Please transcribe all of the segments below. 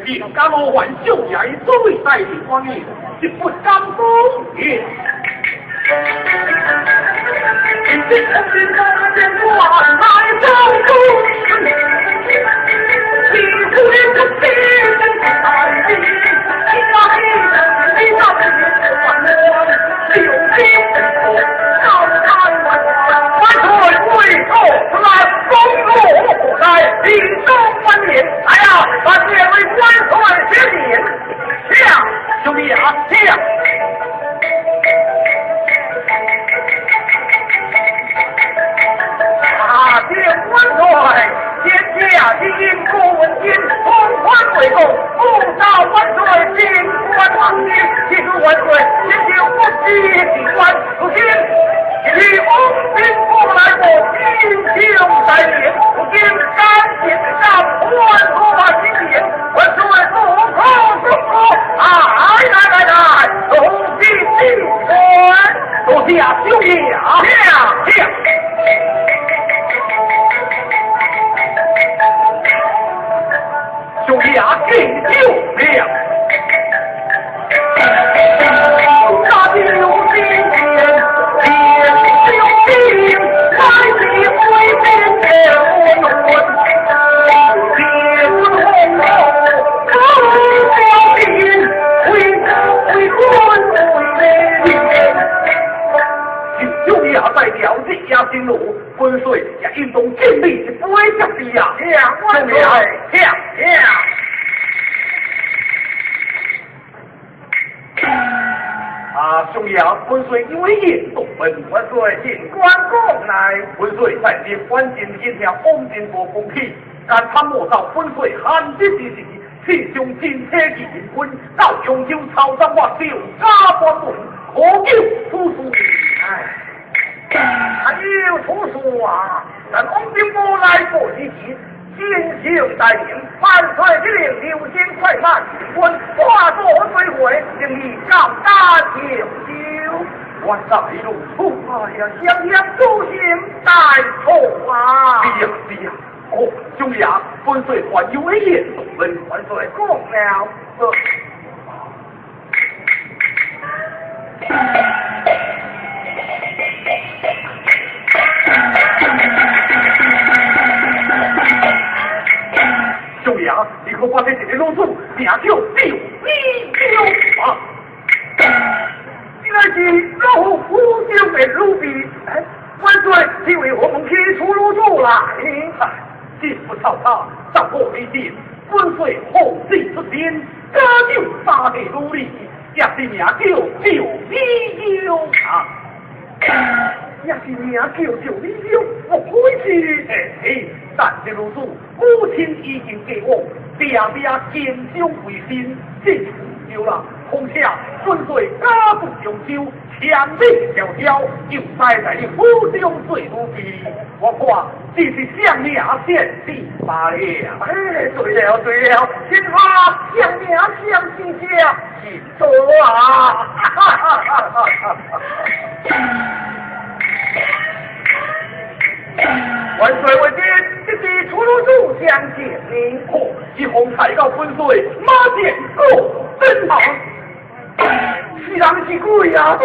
应敢我还小爷所谓带领官员，是不敢当也。这空军中间我来招呼，你不连不听，爱你，我你你到底管我留心高谈万岁为后来公路来立中万年，哎呀，把这位万岁接见，下兄弟啊，下。万岁！天下第一国文君，同欢为公，不到万岁，进官王爷，记住万岁，请求不羁机关，如今以翁兵过来我英雄在列，如今赶紧上万岁金殿，万岁不可不可，来，同进进官，多谢兄弟啊，下。兄弟啊，敬酒了！大地有今天，天有地，来地会变天温。烈日红红，高林，为官为民。兄弟啊，在了这家新路，分水也运动尽力是不会降低呀！兄弟啊，兄弟啊，温水因为严重温水进关公来，温水在这环境协调，安定过风气，但参谋到温水寒之之时，气象金车进军，到永州草山或小家关门，可救出书。还有出书啊！但安定过来过之时。金秀带领万岁之令，流星快慢，quân化作水回，令你高大九九。我在路途，哎呀，襄阳诸行带错啊！是呀，哦，兄弟啊，万岁还有威严，问万岁讲了。兄弟啊，你可把这几个弄住，名叫六九啊！你那是老虎就被入笔，万岁，你为何不提出入住来？既不操他，上过为定，万岁后继出天，家就杀地努力，也是名叫李九啊！也是名叫李九，我可是但是如此，母亲已经给我爹坚强为心，这就了。况且顺遂家族永久，千里迢迢，又栽在你府中最如意。我看这是向命献帝罢了。对了，请他向命相信下，请坐啊！万岁为君，这是出入住相见你，一红彩告分水，马见够真好。是人是鬼呀？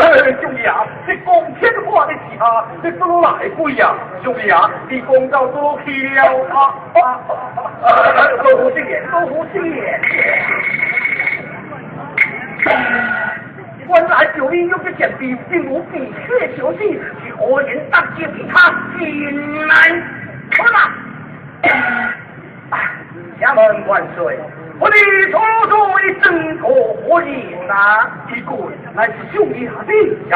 兄弟啊，这公天话的时下，这都来鬼呀？兄弟啊，你公到多去了多胡心眼。原来九零用的简笔，并无笔血球技，是何人当街比他进来？好了，衙门万岁！我的楚水真可何人啊？一个乃是兄弟下的呀，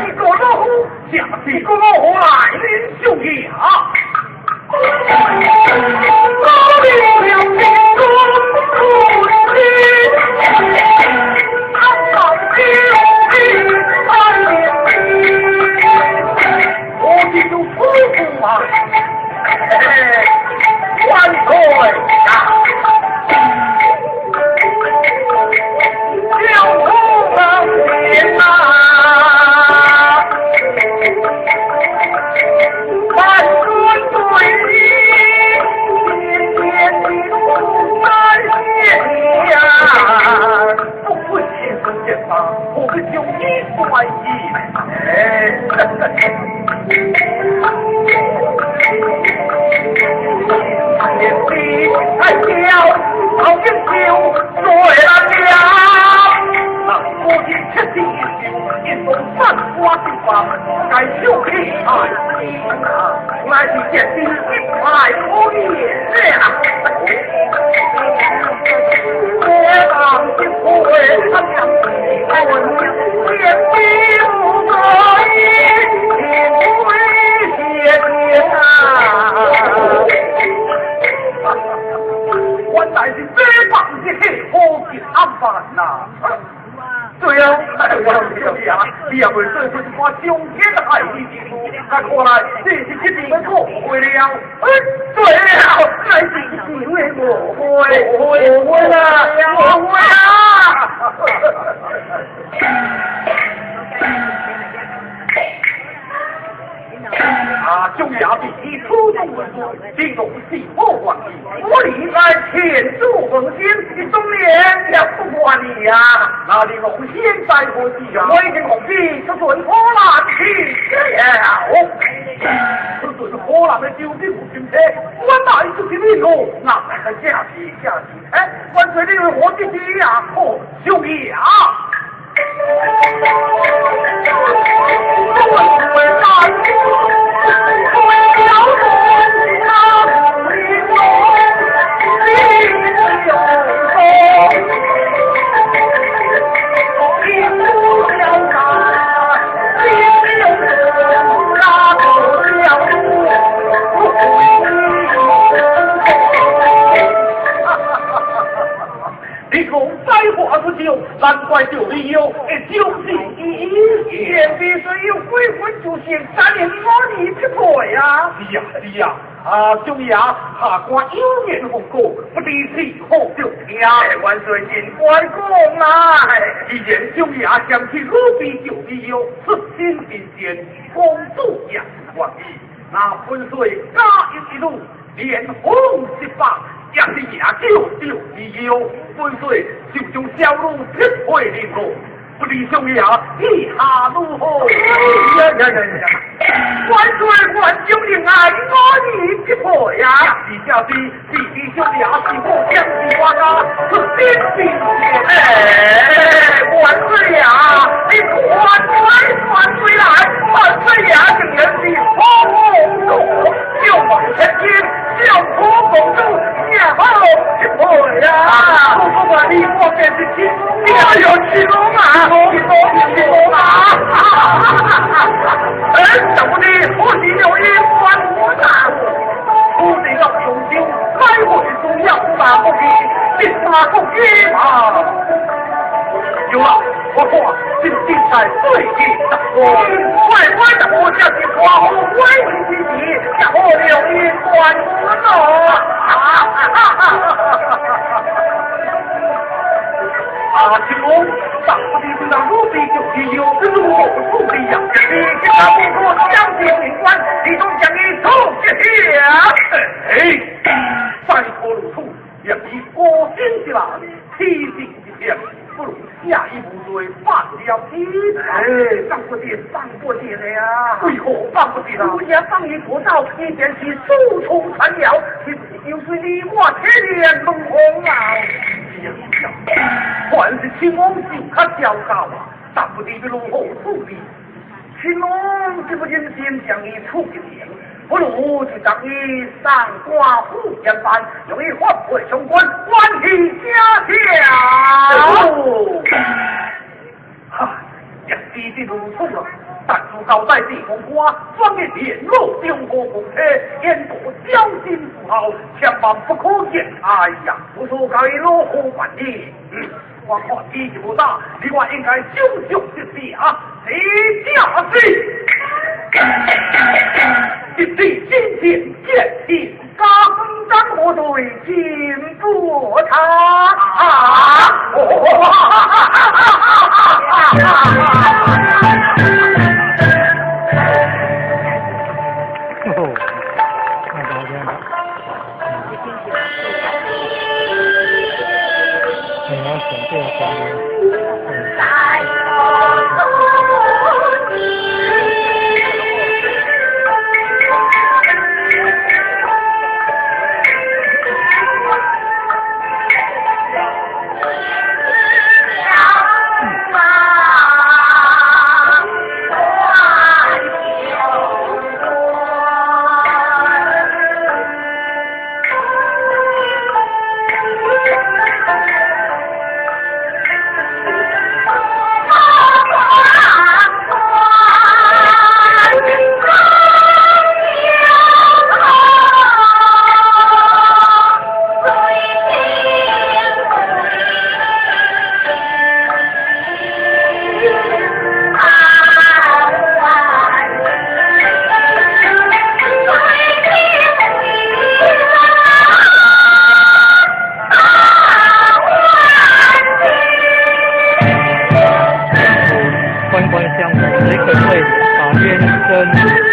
一个老虎下一个老虎来领兄弟啊！我记住夫妇啊，万岁呀！小徒能行啊，万岁对你，天天。见他，我们就一怀疑。哎，年纪太小，老英雄睡了觉。那我的切记一种散花的法，该修气爱来是见第一派可以啊！我当一回他娘的天地不可以，天为邪天啊！原来是这帮的黑火的阿凡呐！对啊，我兄弟啊，你也未算出一寡上天的爱意之物，看来这是一定错会了。对了，乃是因为我会啦，我会啊！兄弟啊，比你出动文书，进入西破关里，我理该天助奉先，你中年也不管你呀！那你龙仙在何地啊？我已经同你出准波兰去了。这就是波兰的究竟无金车，我哪里就是你路？那还下去。哎，万岁！你为何自己呀？哦，兄弟啊！难怪就理由，就是天地虽有鬼魂出现，3年我你去退呀！是呀，兄弟啊，下官有言奉告，不离此后就听。万岁尽管讲来。既然兄弟啊想起鲁比就理由，此心新鲜，公主也是愿意。那本岁加一路，连红18。也是也就理由，本岁就将小路撤回领路，不理兄弟啊，意下如何？万岁万兄弟爱我一匹配呀！下弟弟兄弟啊，是我将计划啊，是天兵哎，万岁呀！你万岁来，万岁呀！正人是红路，就往前进，小可公主。好，我呀！不管你我便是青龙，你要有青龙啊！青龙啊！怎么的？我是有一关我大，我这个雄心来回中央大不比，别打不比嘛！有了，我说这精彩最紧的，乖的我叫你花红归为自己，让我留一关我喽！青龙，大不的这张鲁比就是有如何处理呀？你跟他不说将军领官，你都将你走下。山河如土，也比国心的啦，七星之天，不如下一步对放了题。放不得了呀！为何放不得了？我也放一火灶，一点起速冲残了，就是你我天脸蒙红啊！凡是青龙就他交高啊，大不得的如何处理？青龙是不忍心将你处决，不如就当你上官护将班，用以换回雄关，万体家下。也必定如此了。但主高在地风花，专业联络中国公车，言多交心不好，千万不可言。哎呀，不说该落后办理。我看脾气不大，你我应该兄兄之弟啊，谁家事？一地金钱见地，刚张我对金不差先生。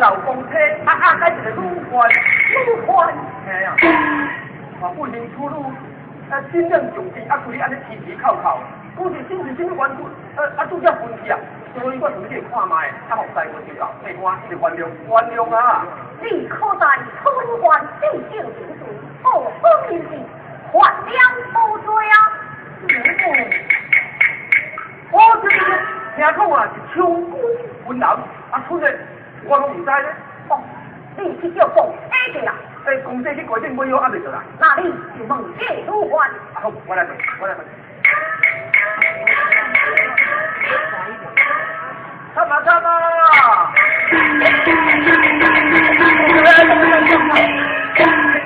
老公车，改一个女官，哎呀，不能出入，尽量重视，规日安尼齐齐靠靠，估是真是什么缘故，拄则分去啊，所以我同你看卖，互师傅知道，你看，是原谅啊。你可在春环正正行事，何方面事，还两无罪啊！我这个听讲啊是秋姑云南，出的我拢唔知咧。哦，你去叫公车去啦。公车去改正没有未得啦。那你就问这女官。好，我来问。参啊！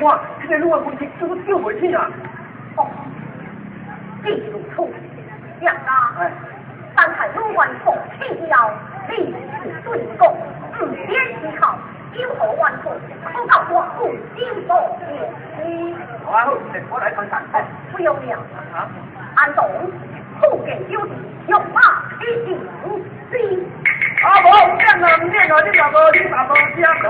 哇，这个路啊，问题怎么救回去啊？哦，记住错，杨大，但系女官放弃了，你是对讲，不免思考，有何冤错，可告我不经所你。好，我来看看。不用了。安东，后给有理，用马一定是。无变啊，你若无加可。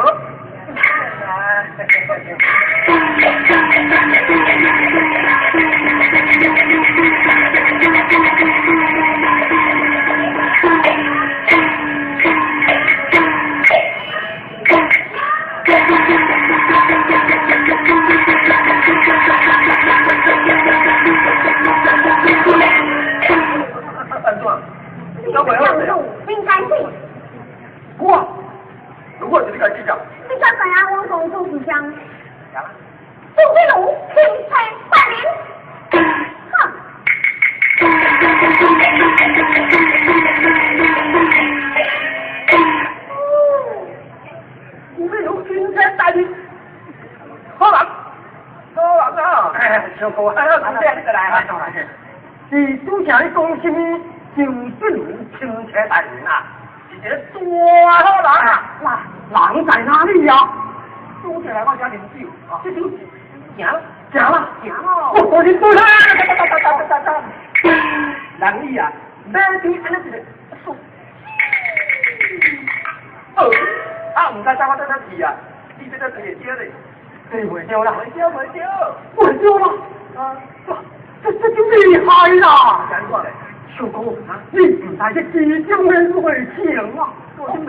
应该是。我，如果是你该计较。你敢怎样往公主之乡？杜飞龙钦差拜明。哼。杜飞龙钦差拜明。好人啊！小哥，你来啊！是拄啥你讲什么？周俊武钦差大人啊，是一个大好人啊！人在哪里呀？拄起来我家饮酒，这酒行了，我你不来，人伊啊，买啲安尼一个数，唔该，我等他去啊，你这个是会招嘞，袂招啦，袂招啦，这就厉害啦！小公，你唔知这其中的内情啊！我真是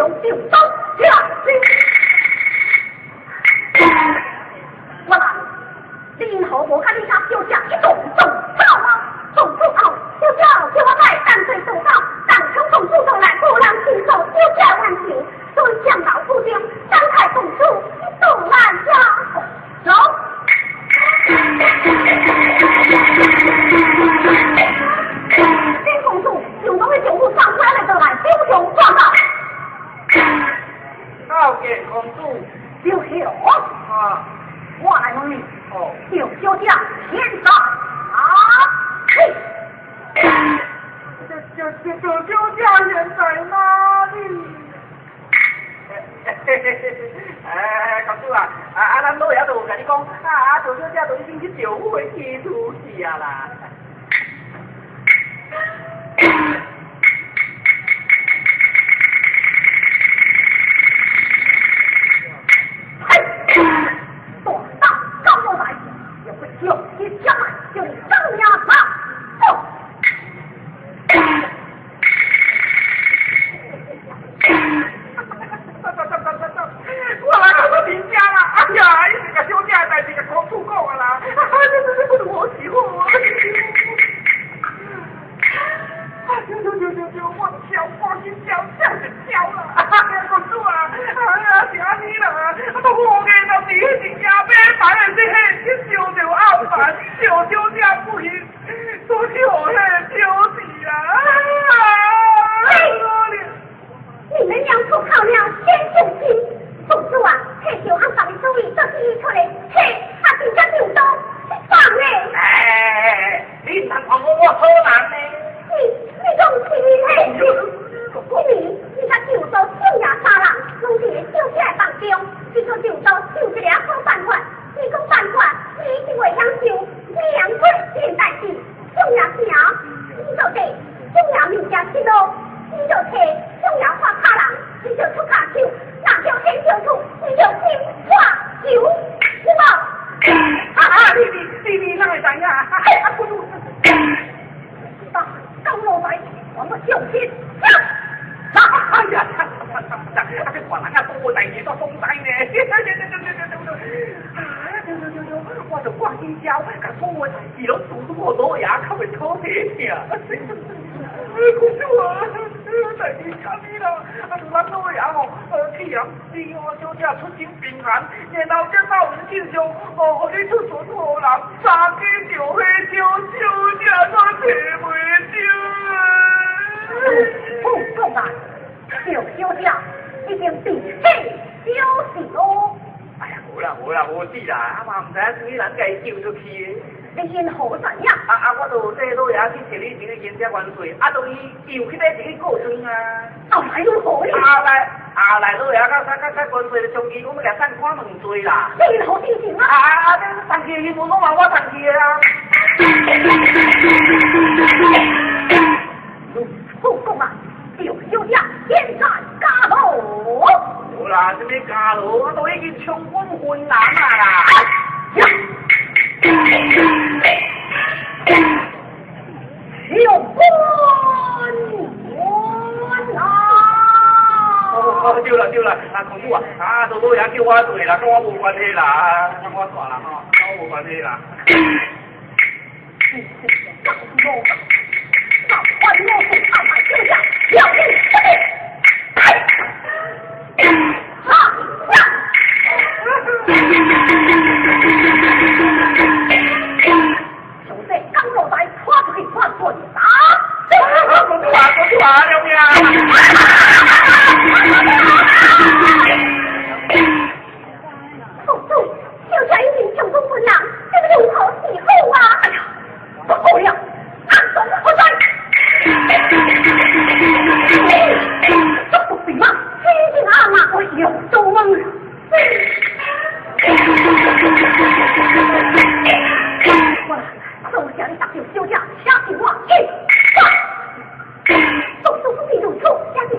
雄就走下去。我来，林后我看你家小姐一动走啊，动手后小姐叫我来干脆动手，当场动手上来，不让亲手小姐完成，所以想到府中张开动手，动来下走。林公主有东西就不上来了，就来英雄撞到。高见公主，小秀啊，我来问你，哦，就小姐现在啊，嘿。就家人在哪里？公主啊，咱老爷就跟你讲，就小姐都已经去招呼去出去啊啦。高老大，有个小姐将来就你张牙马走。我来到这人家啦！哎呀，一个小姐代志个公主讲啊啦，这不是我喜欢我。我跳，我去跳就跳了。公主啊，是安尼啦，我见到你迄只牙边摆的这烧着暗饭，烧小姐不行，都是我迄丢死啦。你们两处靠了先救亲，公主啊，这就按照你主意，就是出来，真正就到放嘞。哎，你唔通讲我好人呢？你讲是你才就到手牙沙人，拢是小姐当中，你说就到就一个好办法，你讲办法，你是为享受两岁现代志，手牙声，你就得手牙名家去咯，你就摕手牙画卡人，你就出卡手，那就天就出，你就心画手，是无？你哪会知影？高老大，我们小心。哎呀，这华人啊，多代志都总知呢。我就挂心焦，甲所有代志拢做我老爷较袂讨体听。公主啊，代志差你啦，咱老爷吼，去人知我小姐出身平安，然后再到人进上，互你出准好人，三家就许小姐都找袂着啊！不讲啊，小姐已经被气消息咯。哎呀，无事啦，嘛唔知什么人家救出去的。你因好怎样？我就这老爷去找你一个冤家冤罪，就伊又去咧一个告状啊。后来又好哩。后来老爷甲冤罪就将伊，我们甲送看问罪啦。你好心情啊？这送去的新闻拢话我送去的啊。不讲啊，小姐现在加路。好啦，什么加路？我都已经冲昏昏人啊啦。用官啊！对啦，公主啊，都老爷叫我做啦，跟我无关系啦，跟我算啦吼，跟我无关系啦。换我是安排手下，要你兄弟，刚落来，拖出去，拖准打！公主啊，了命！公主，小姐已经成功不良，这个如何是好啊？哎呀，不好了，暗中何在？这不行吗？天经阿妈，我有做梦。我想你打就休假，下去我一动手术不必入错，下去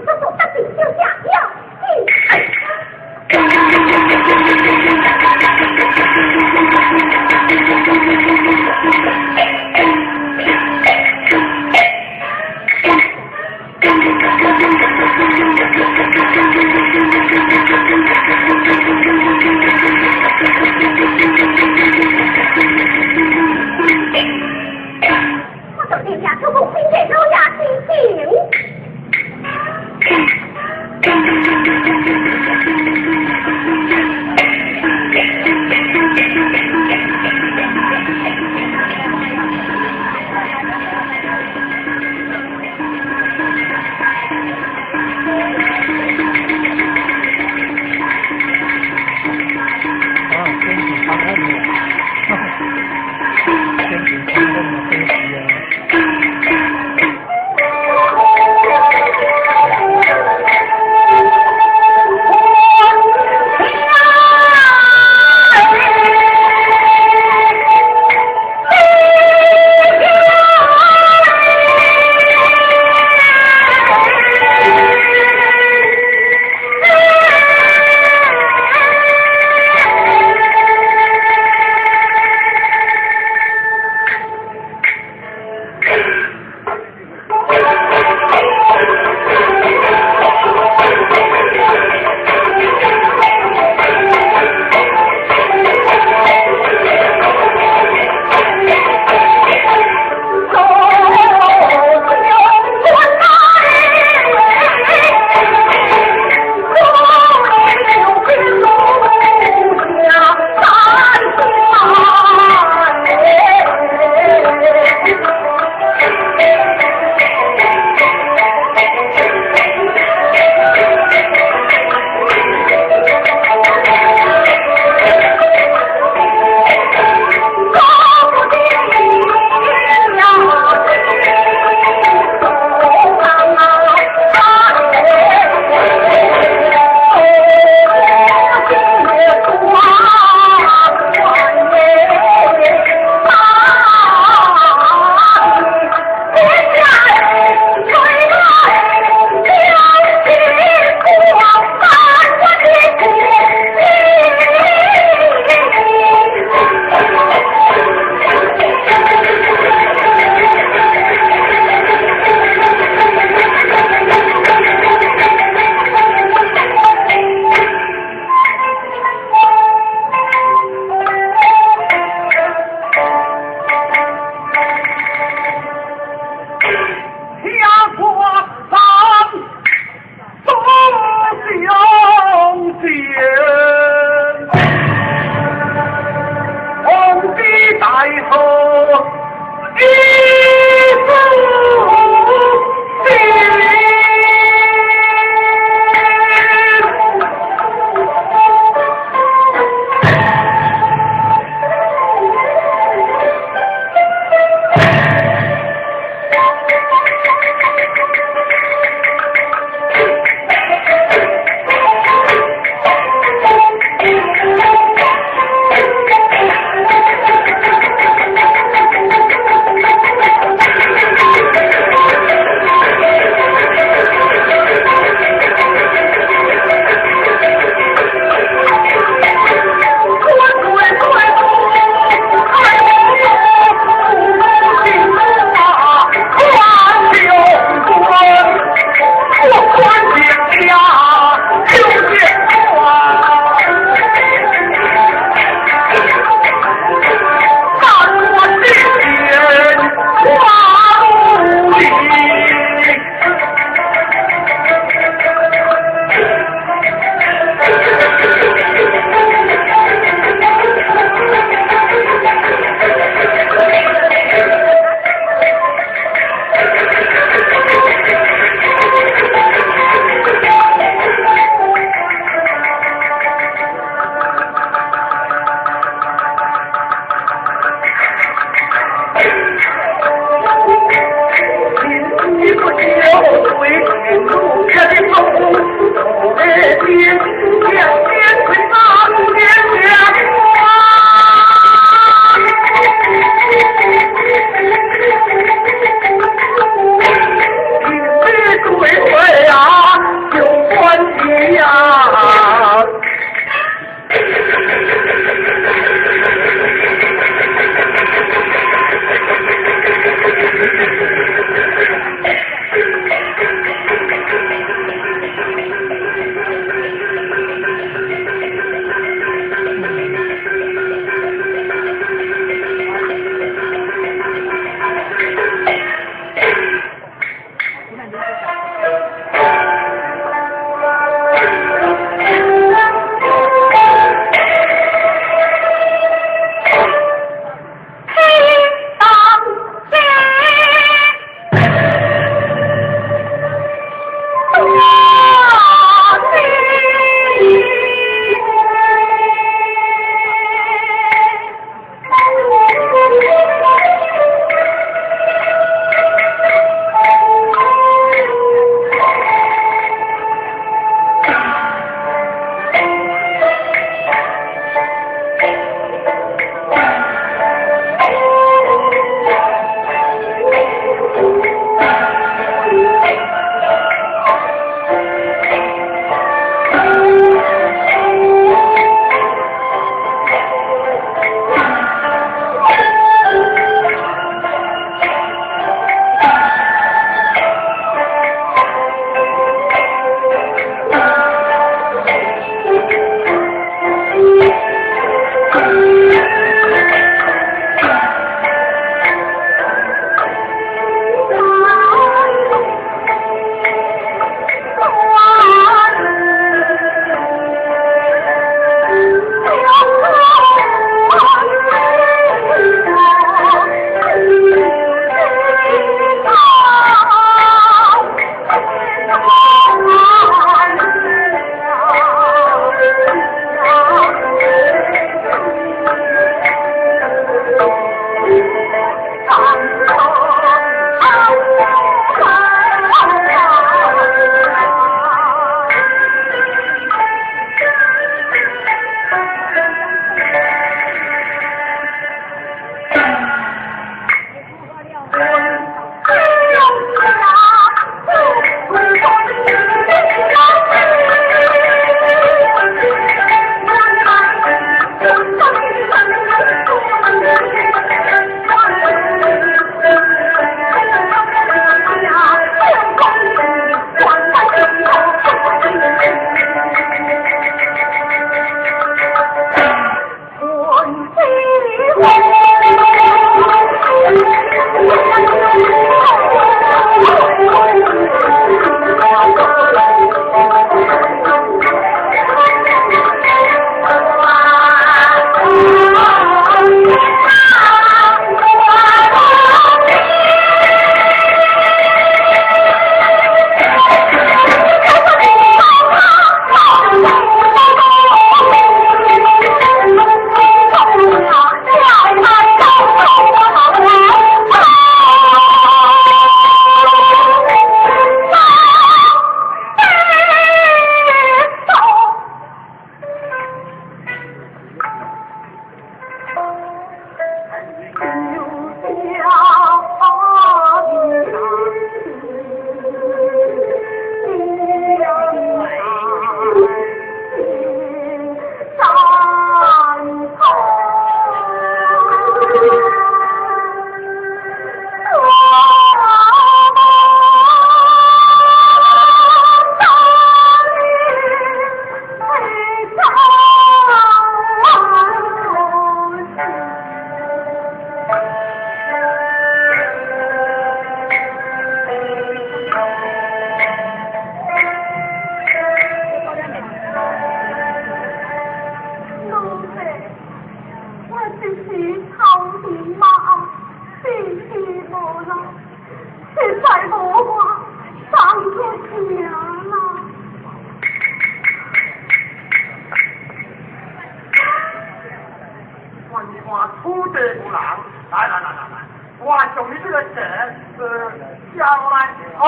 下来，好，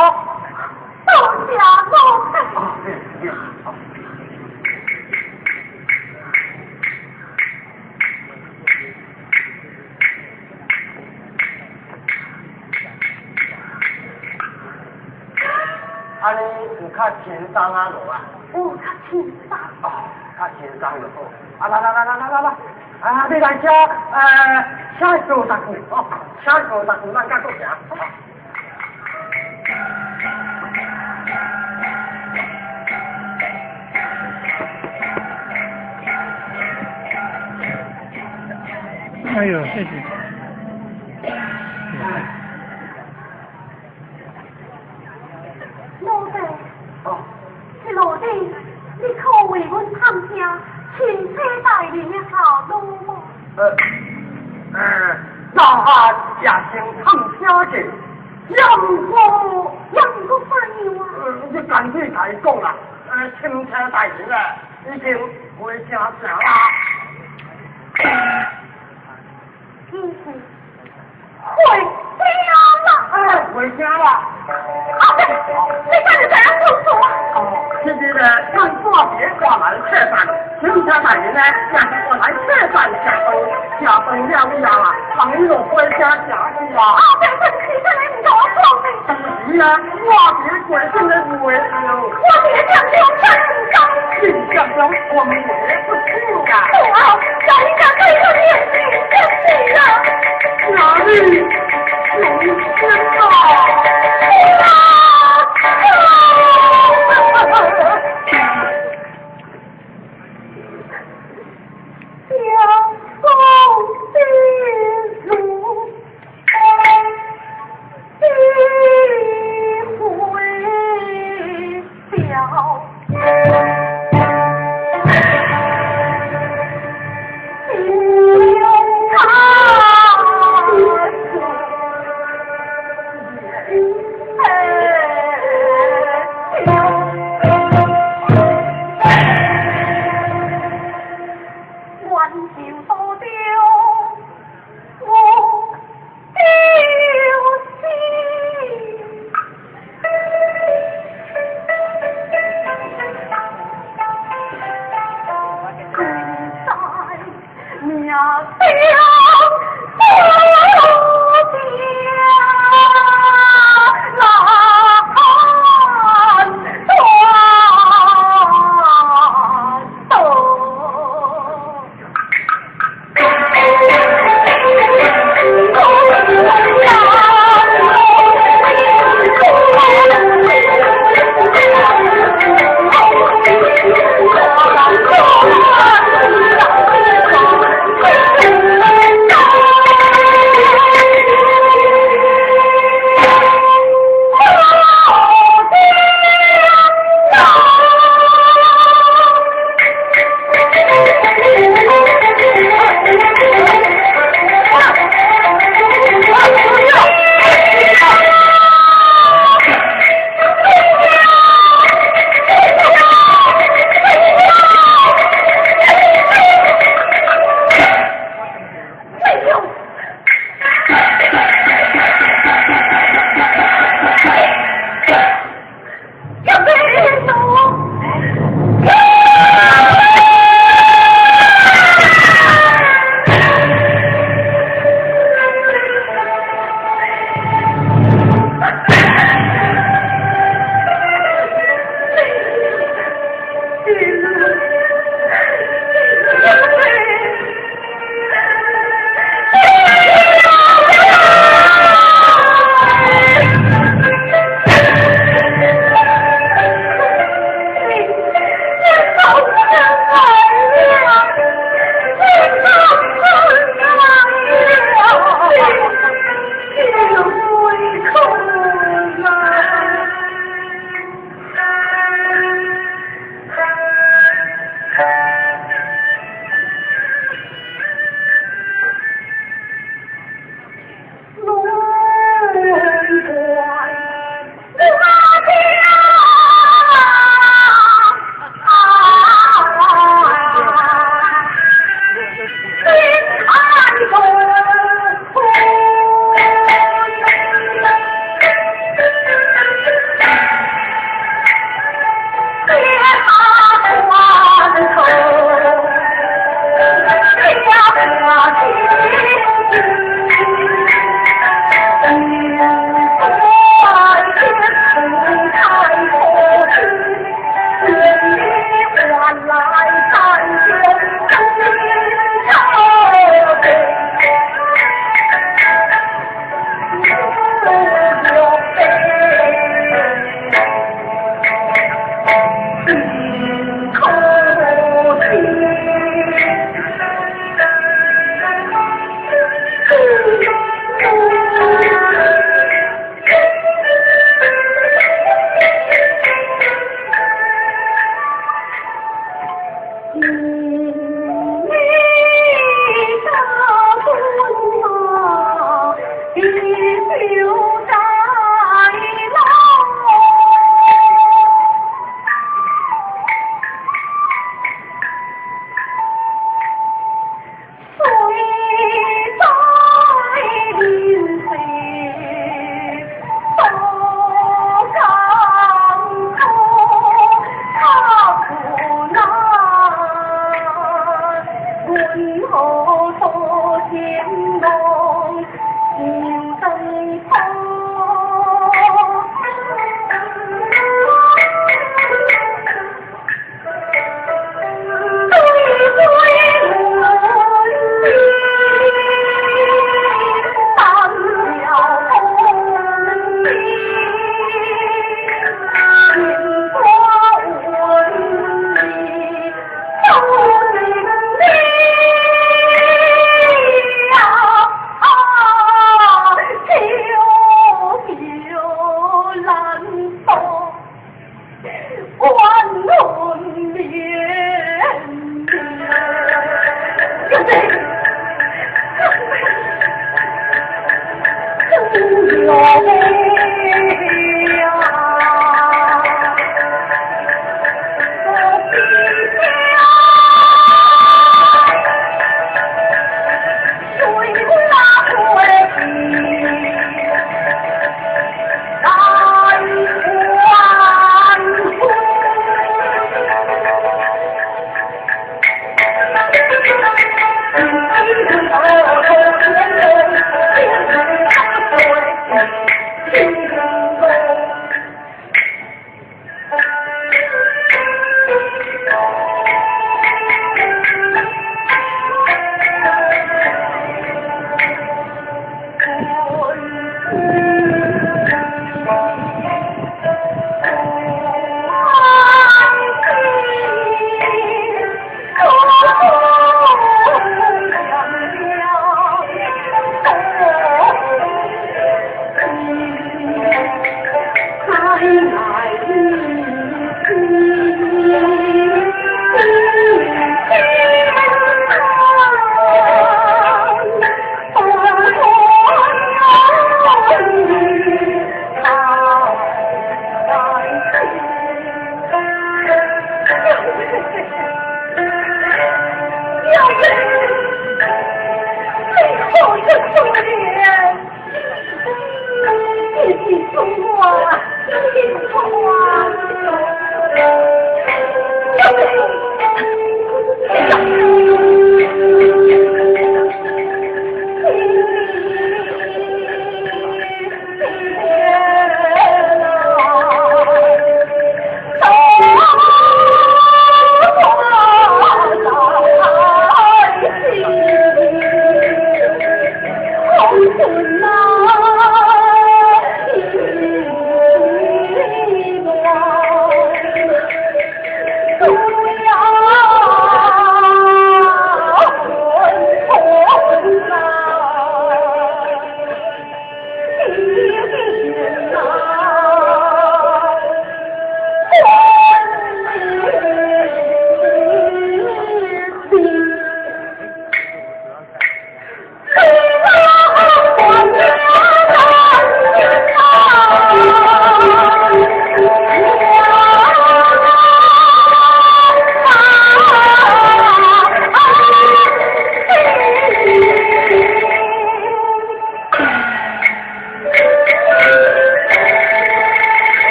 多谢老太。啊，你有较轻松啊无啊？有较轻松。哦，较轻松就好。啊，来，啊，你来车车50句哦，车50句，咱甲搁行。哎呦，谢谢。老弟，哦，是老弟，你可为阮探听亲车带领的下路吗？那下也先探听者，杨过反应啊？你干脆甲伊讲啦，轻车带领啊，已经袂成成啦。其实会听啦。袂听啦。好的，你看你怎样做主啊？其实呢，咱挂别挂来车站，轻车带领呢，也是我来车站下班了以后啊，朋友回家吃去啊。这份气真系唔妥当的。是啊，挂别过真的不会了。我别讲中山唔高。印象中我们也不错的。好，找一个对着眼睛就是了。哪里有天啊？哎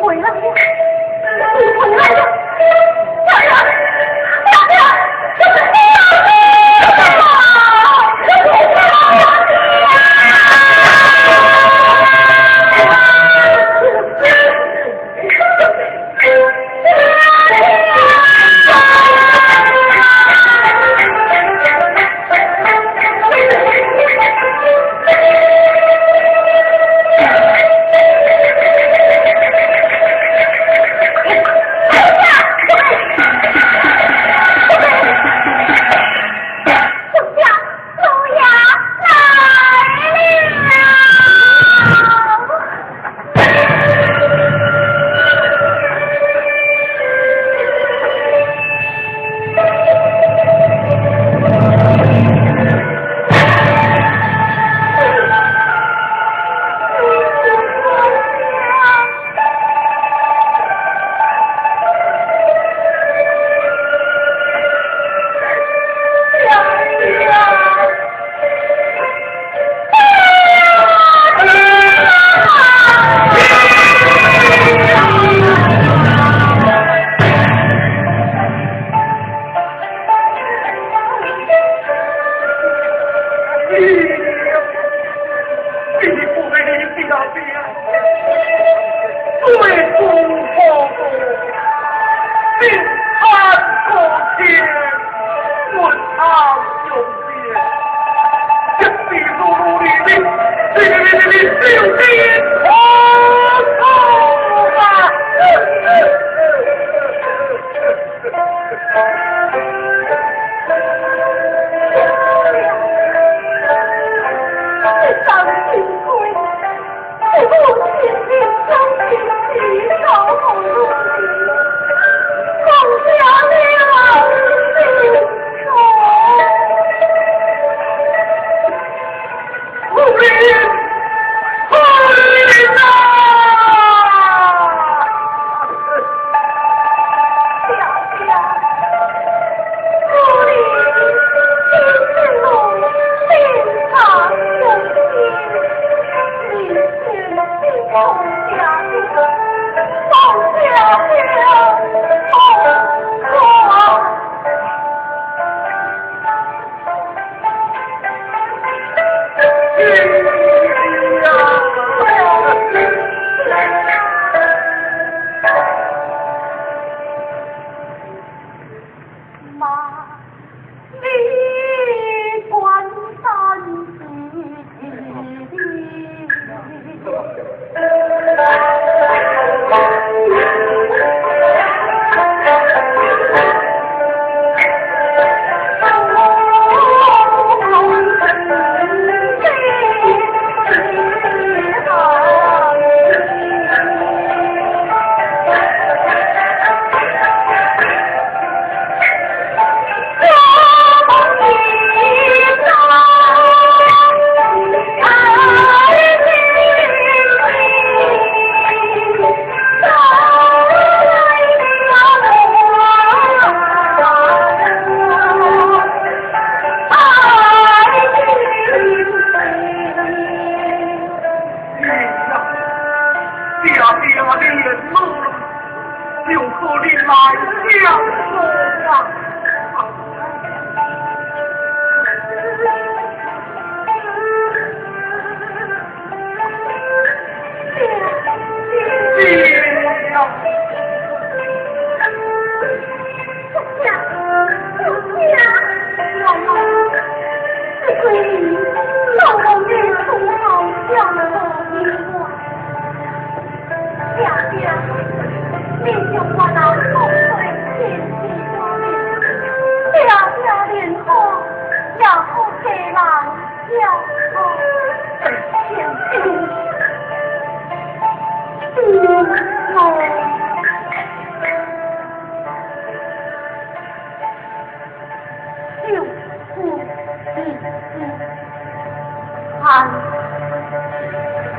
回来。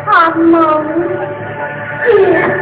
寒门见。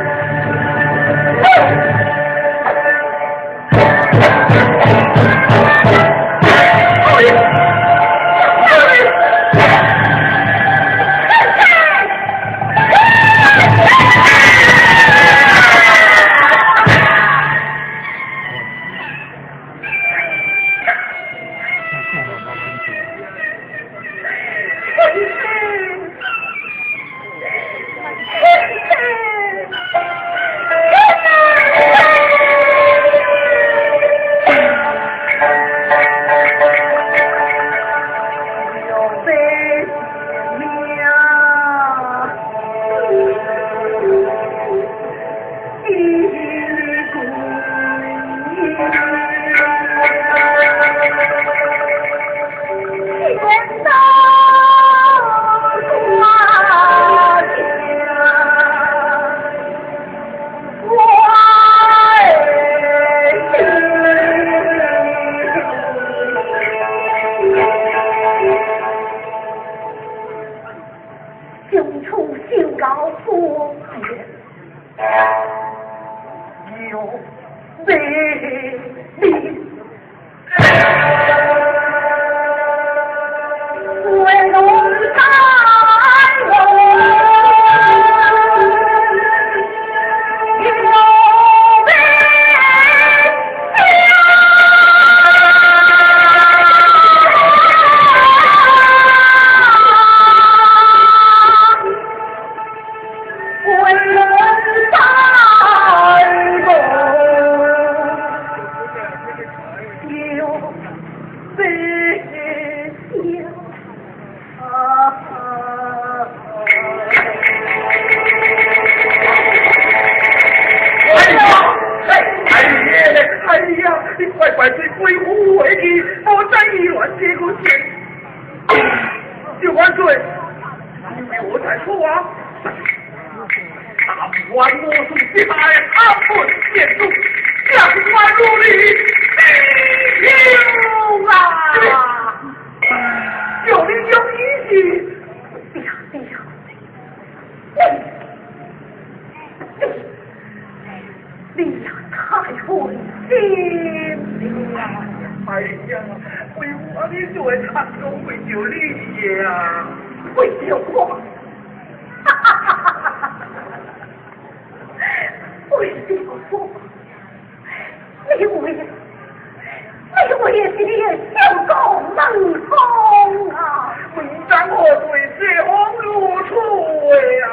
万岁归乎为己，莫在议乱这个事。就万岁，因为我在说啊，大万我属下阿本建筑，将万如里有啊！有理有义气，你呀，太会心了！哎呀，为我的作为长中会救你呀，会救我！哈哈哈哈哈哈！会救我！你为的小狗能风啊！为咱我对这行如初呀！